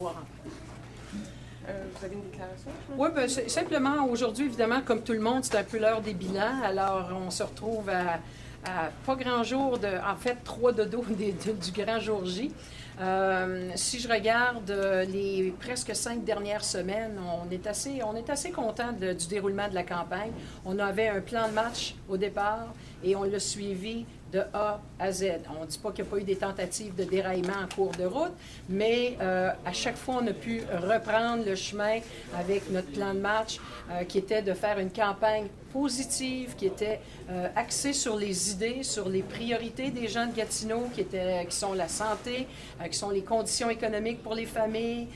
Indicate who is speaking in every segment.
Speaker 1: Vous avez une déclaration?
Speaker 2: Oui, bien, simplement, aujourd'hui, évidemment, comme tout le monde, c'est un peu l'heure des bilans. Alors, on se retrouve à pas grand jour, en fait, 3 dodos du grand jour J. Si je regarde les presque 5 dernières semaines, on est assez content du déroulement de la campagne. On avait un plan de match au départ et on l'a suivi de A à Z. On ne dit pas qu'il n'y a pas eu des tentatives de déraillement en cours de route, mais à chaque fois, on a pu reprendre le chemin avec notre plan de match qui était de faire une campagne positive, qui était axée sur les idées, sur les priorités des gens de Gatineau, qui sont la santé, qui sont les conditions économiques pour les familles,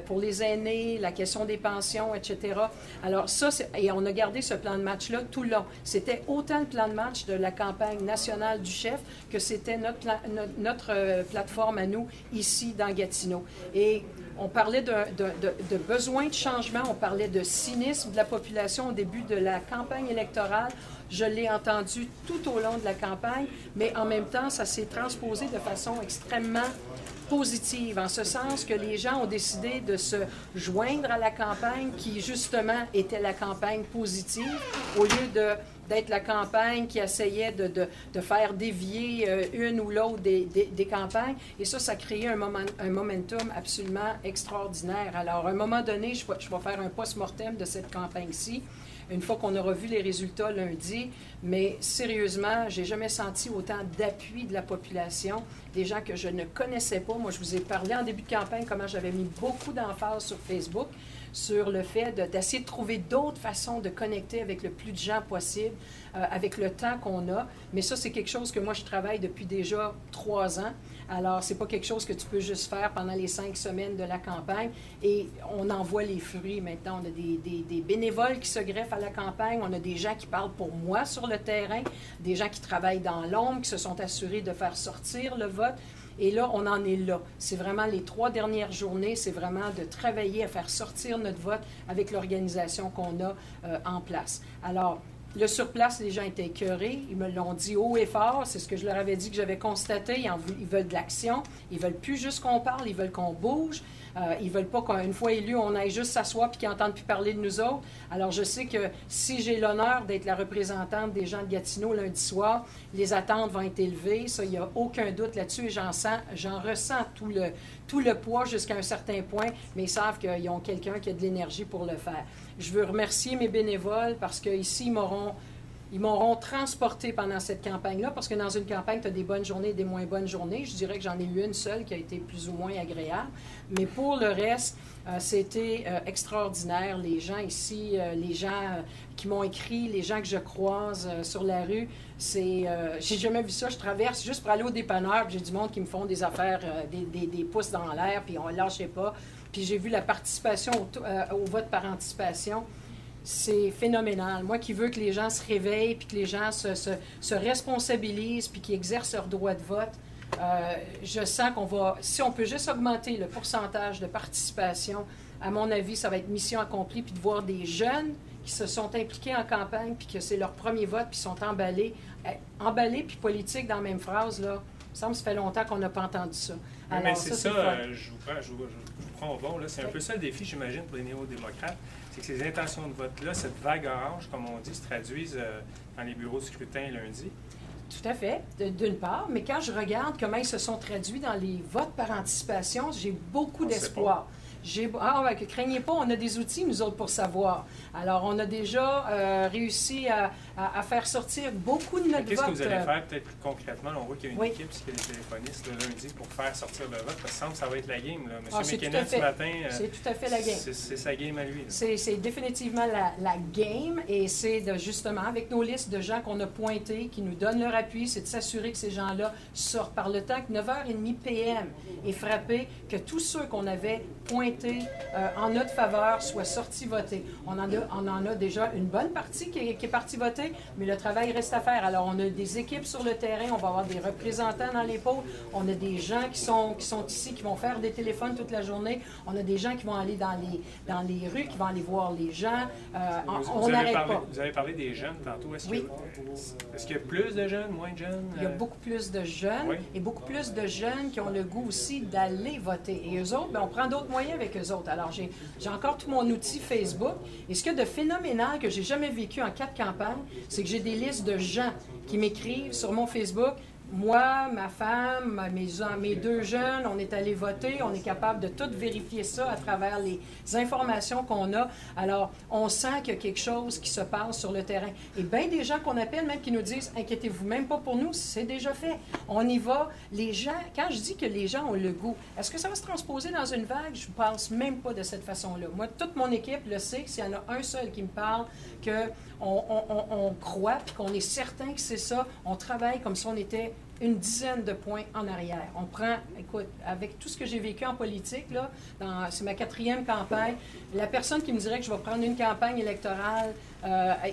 Speaker 2: pour les aînés, la question des pensions, etc. Alors ça, et on a gardé ce plan de match-là tout le long. C'était autant le plan de match de la campagne nationale du chef que c'était notre plateforme à nous, ici, dans Gatineau. Et on parlait de besoin de changement, on parlait de cynisme de la population au début de la campagne électorale. Je l'ai entendu tout au long de la campagne, mais en même temps, ça s'est transposé de façon extrêmement positive, en ce sens que les gens ont décidé de se joindre à la campagne qui, justement, était la campagne positive, au lieu d'être la campagne qui essayait de faire dévier une ou l'autre des campagnes. Et ça créait un momentum absolument extraordinaire. Alors, à un moment donné, je vais faire un post-mortem de cette campagne-ci, une fois qu'on aura vu les résultats lundi, mais sérieusement, j'ai jamais senti autant d'appui de la population, des gens que je ne connaissais pas. Moi, je vous ai parlé en début de campagne comment j'avais mis beaucoup d'emphase sur Facebook, sur le fait d'essayer de trouver d'autres façons de connecter avec le plus de gens possible, avec le temps qu'on a. Mais ça, c'est quelque chose que moi, je travaille depuis déjà 3 ans. Alors, c'est pas quelque chose que tu peux juste faire pendant les 5 semaines de la campagne. Et on en voit les fruits maintenant. On a des bénévoles qui se greffent à la campagne. On a des gens qui parlent pour moi sur le terrain, des gens qui travaillent dans l'ombre, qui se sont assurés de faire sortir le vote. Et là, on en est là. C'est vraiment les 3 dernières journées, c'est vraiment de travailler à faire sortir notre vote avec l'organisation qu'on a en place. Alors, le surplace, les gens étaient écœurés. Ils me l'ont dit haut et fort. C'est ce que je leur avais dit que j'avais constaté. Ils veulent de l'action. Ils veulent plus juste qu'on parle. Ils veulent qu'on bouge. Ils veulent pas qu'une fois élus, on aille juste s'asseoir et qu'ils n'entendent plus parler de nous autres. Alors, je sais que si j'ai l'honneur d'être la représentante des gens de Gatineau lundi soir, les attentes vont être élevées. Ça, il n'y a aucun doute là-dessus. Et j'en ressens tout le poids jusqu'à un certain point, mais ils savent qu'ils ont quelqu'un qui a de l'énergie pour le faire. Je veux remercier mes bénévoles parce qu'ici, ils m'auront transporté pendant cette campagne-là, parce que dans une campagne, tu as des bonnes journées et des moins bonnes journées. Je dirais que j'en ai eu une seule qui a été plus ou moins agréable. Mais pour le reste, c'était extraordinaire. Les gens ici, les gens qui m'ont écrit, les gens que je croise sur la rue, j'ai jamais vu ça. Je traverse juste pour aller au dépanneur, puis j'ai du monde qui me font des affaires, des pouces dans l'air, puis on ne lâchait pas. Puis j'ai vu la participation au vote par anticipation. C'est phénoménal. Moi qui veux que les gens se réveillent, puis que les gens se responsabilisent, puis qu'ils exercent leur droit de vote, je sens si on peut juste augmenter le pourcentage de participation, à mon avis, ça va être mission accomplie, puis de voir des jeunes qui se sont impliqués en campagne, puis que c'est leur premier vote, puis sont emballés. Emballés puis politique dans la même phrase, là, il me semble que ça fait longtemps qu'on n'a pas entendu ça.
Speaker 3: Alors, mais c'est ça, je vous prends au bon. C'est un peu ça le défi, j'imagine, pour les néo-démocrates. C'est que ces intentions de vote-là, cette vague orange, comme on dit, se traduisent dans les bureaux de scrutin lundi.
Speaker 2: Tout à fait, d'une part. Mais quand je regarde comment ils se sont traduits dans les votes par anticipation, j'ai beaucoup d'espoir. Craignez pas, on a des outils, nous autres, pour savoir. Alors, on a déjà réussi à faire sortir beaucoup de notre vote.
Speaker 3: Qu'est-ce que vous allez faire, peut-être plus concrètement? Là, on voit qu'il y a une équipe, puisqu'il y a des téléphonistes le lundi, pour faire sortir le vote. Ça semble que ça va être la game. Là. Monsieur McKinnon, ce matin,
Speaker 2: c'est tout à fait la game.
Speaker 3: C'est sa game à lui.
Speaker 2: C'est définitivement la game, et c'est justement, avec nos listes de gens qu'on a pointés, qui nous donnent leur appui, c'est de s'assurer que ces gens-là sortent. Par le temps que 9h30 p.m. est frappé, que tous ceux qu'on avait pointés pointés en notre faveur soient sortis voter. On en a déjà une bonne partie qui est partie voter, mais le travail reste à faire. Alors, on a des équipes sur le terrain, on va avoir des représentants dans les pôles, on a des gens qui sont ici, qui vont faire des téléphones toute la journée, on a des gens qui vont aller dans les rues, qui vont aller voir les gens. On n'arrête pas.
Speaker 3: Vous avez parlé des jeunes tantôt. Est-ce qu'il y a plus de jeunes, moins de jeunes?
Speaker 2: Il y a beaucoup plus de jeunes et beaucoup plus de jeunes qui ont le goût aussi d'aller voter. Et eux autres, bien, on prend d'autres moyens avec eux autres. Alors, j'ai encore tout mon outil Facebook. Et ce qu'il y a de phénoménal que j'ai jamais vécu en 4 campagnes, c'est que j'ai des listes de gens qui m'écrivent sur mon Facebook. Moi, ma femme, mes 2 jeunes, on est allés voter, on est capable de tout vérifier ça à travers les informations qu'on a. Alors, on sent qu'il y a quelque chose qui se passe sur le terrain. Et bien des gens qu'on appelle, même qui nous disent « Inquiétez-vous même pas pour nous, c'est déjà fait. On y va. » Les gens, quand je dis que les gens ont le goût, est-ce que ça va se transposer dans une vague? Je ne pense même pas de cette façon-là. Moi, toute mon équipe le sait, s'il y en a un seul qui me parle, qu'on croit, puis qu'on est certain que c'est ça, on travaille comme si on était une dizaine de points en arrière. On prend, écoute, avec tout ce que j'ai vécu en politique, là, c'est ma 4e campagne, la personne qui me dirait que je vais prendre une campagne électorale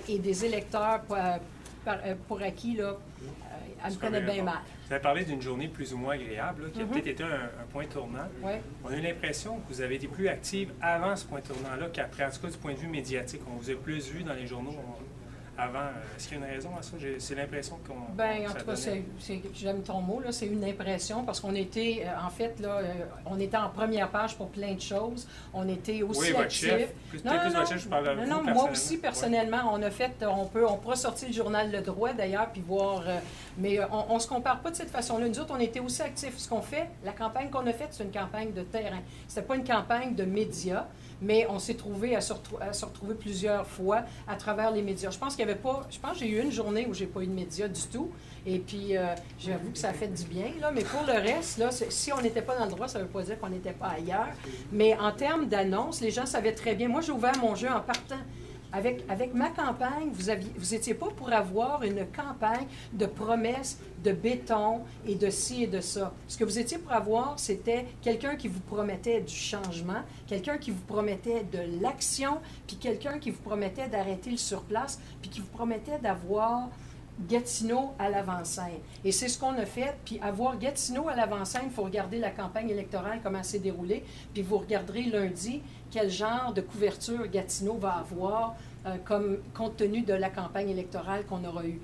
Speaker 2: et des électeurs pour acquis, là, elle me connaît bien mal.
Speaker 3: Vous avez parlé d'une journée plus ou moins agréable, là, qui a peut-être été un point tournant.
Speaker 2: Oui.
Speaker 3: On a eu l'impression que vous avez été plus active avant ce point tournant-là qu'après, en tout cas du point de vue médiatique. On vous a plus vu dans les journaux avant. Est-ce qu'il y a une raison à ça? C'est l'impression qu'on...
Speaker 2: Bien, en tout cas, j'aime ton mot, là, c'est une impression, parce qu'on était, en fait, là, on était en première page pour plein de choses. On était aussi actifs. Non, moi aussi, personnellement, on pourra sortir le journal Le Droit, d'ailleurs, puis voir... mais on ne se compare pas de cette façon-là. Nous autres, on était aussi actifs. Ce qu'on fait, la campagne qu'on a faite, c'est une campagne de terrain. C'était pas une campagne de médias, mais on s'est trouvé à se retrouver plusieurs fois à travers les médias. Je pense que j'ai eu une journée où j'ai pas eu de médias du tout. Et puis, j'avoue que ça a fait du bien, là. Mais pour le reste, là, si on n'était pas dans le droit, ça ne veut pas dire qu'on n'était pas ailleurs. Mais en termes d'annonces, les gens savaient très bien. Moi, j'ai ouvert mon jeu en partant. Avec ma campagne, vous n'étiez pas pour avoir une campagne de promesses de béton et de ci et de ça. Ce que vous étiez pour avoir, c'était quelqu'un qui vous promettait du changement, quelqu'un qui vous promettait de l'action, puis quelqu'un qui vous promettait d'arrêter le surplace, puis qui vous promettait d'avoir Gatineau à l'avant-scène. Et c'est ce qu'on a fait. Puis avoir Gatineau à l'avant-scène, il faut regarder la campagne électorale, comment elle s'est déroulée, puis vous regarderez lundi quel genre de couverture Gatineau va avoir compte tenu de la campagne électorale qu'on aura eue.